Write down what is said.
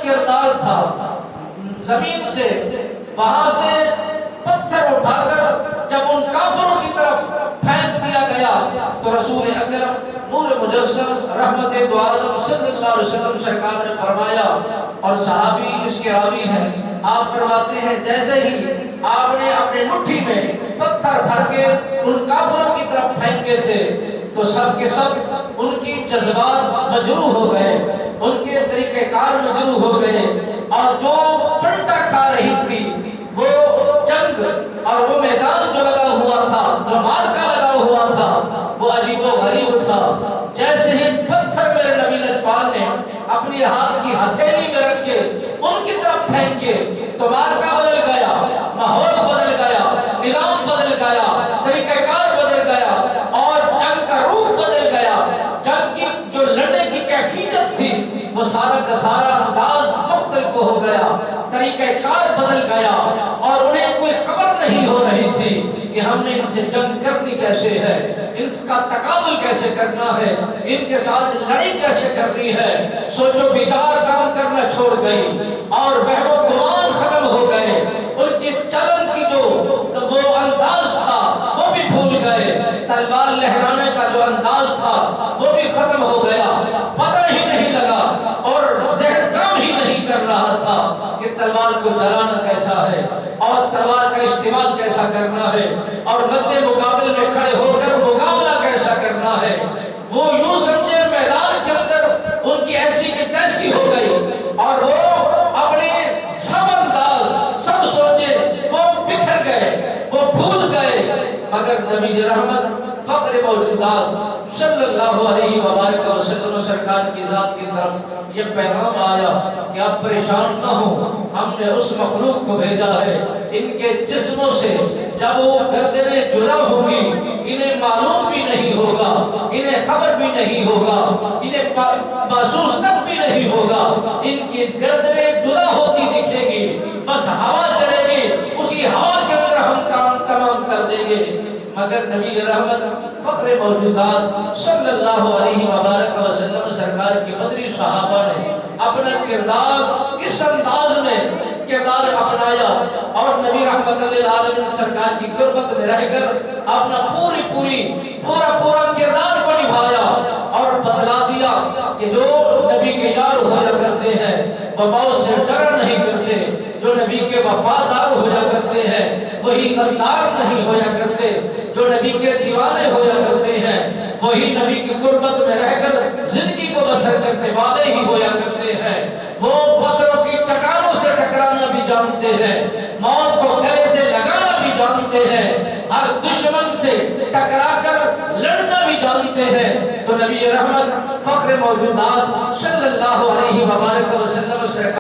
کردار تھا. زمین سے وہاں سے پتھر اٹھا کر جب ان کافروں کی طرف پھینک دیا گیا تو رسول اکرم نور مجسم رحمت دو عالم صلی اللہ علیہ وسلم سرکار نے فرمایا، اور صحابی اس کے راوی ہیں، آپ فرماتے ہیں جیسے ہی آپ نے اپنے مٹھی میں پتھر بھر کے ان کافروں کی طرف پھینکے تھے تو سب کے سب ان کی جذبات مجروح ہو گئے، ان کے طریقہ کار مجروح ہو گئے، اور جو پلٹا کھا رہی تھی وہ جنگ اور وہ میدان جو لگا ہوا تھا، جو مارکا لگا ہوا تھا، وہ عجیب و غریب تھا. جیسے ہی پتھر میرے نبی لجپال نے اپنی ہاتھ کی ہتھیلی میں رکھ کے ان کی طرف پھینکے تو مارکا بدل گیا، ماحول بدل گیا، نظام بدل گیا، طریقہ کار بدل گیا، اور جنگ کا روح بدل گیا. جنگ کی جو لڑنے کی کیفیت تھی وہ سارا کا سارا انداز مختلف ہو گیا، طریقہ کار بدل گیا، اور انہیں کوئی خبر نہیں ہو رہی تھی کہ ہم نے ان سے جنگ کرنی کیسے ہے، ان کا تقابل کیسے کرنا ہے، ان کے ساتھ لڑائی کیسے کرنی ہے. سوچ و بچار کام کرنا چھوڑ گئی اور وہم و گمان ختم ہو گئے. ان کی چلن کی جو وہ انداز تھا وہ بھی بھول گئے، تلوار لہرانے کا جو انداز تھا وہ بھی ختم ہو گیا. پتہ ہی نہیں لگا اور ذہن کام ہی نہیں کر رہا تھا کہ تلوار کو چلانا کیسا ہے اور تلوار کا استعمال کیسا کرنا ہے اور مد مقابل میں کھڑے ہو کر مقابلہ کیسا کرنا ہے. وہ یوں سمجھے میدان کے اندر ان کی ایسی کہ تیسی ہو گئی اور وہ اپنے سب انداز سب سوچے وہ بکھر گئے، وہ بھول گئے. مگر نبی رحمت فخر موجودات صلی اللہ علیہ وآلہ وسلم سرکار کی ذات کی طرف یہ پیغام آیا کہ آپ پریشان نہ ہو، ہم نے اس مخلوق کو بھیجا ہے. ان کے جسموں سے جب وہ گردنیں جدا ہوں گی انہیں معلوم بھی نہیں ہوگا، انہیں خبر بھی نہیں ہوگا، انہیں محسوس تک بھی نہیں ہوگا. ان کی گردنیں جدا ہوتی دکھیں گی، بس ہوا چلے گی، اسی ہوا کے اندر ہم کام تمام کر دیں گے. مگر نبی رحمت فخر موجودات صلی اللہ علیہ وآلہ وسلم سرکار کے بدری صحابہ نے اپنا کردار اس انداز میں کردار اپنایا اور نبی رحمت للعالمین سرکار کی قربت میں رہ کر اپنا پورا کردار کو نبھایا اور بتلا دیا کہ جو نبی کے یار ہوا کرتے ہیں وہ موت سے ڈرا نہیں کرتے، جو نبی کے وفادار ہوا کرتے ہیں وہی غدار نہیں ہوا کرتے، جو نبی کے دیوانے ہوا کرتے ہیں وہی نبی کی قربت میں رہ کر زندگی کو بسر کرنے والے ہی ہوا کرتے ہیں. وہ پتھروں کی چٹانوں سے ٹکرانا بھی جانتے ہیں، موت کو گلے سے لگانا بھی جانتے ہیں، ہر دشمن سے ٹکرا کر لڑنا بھی جانتے ہیں. تو نبی رحمت فخر موجودات صلی اللہ علیہ وآلہ وسلم سے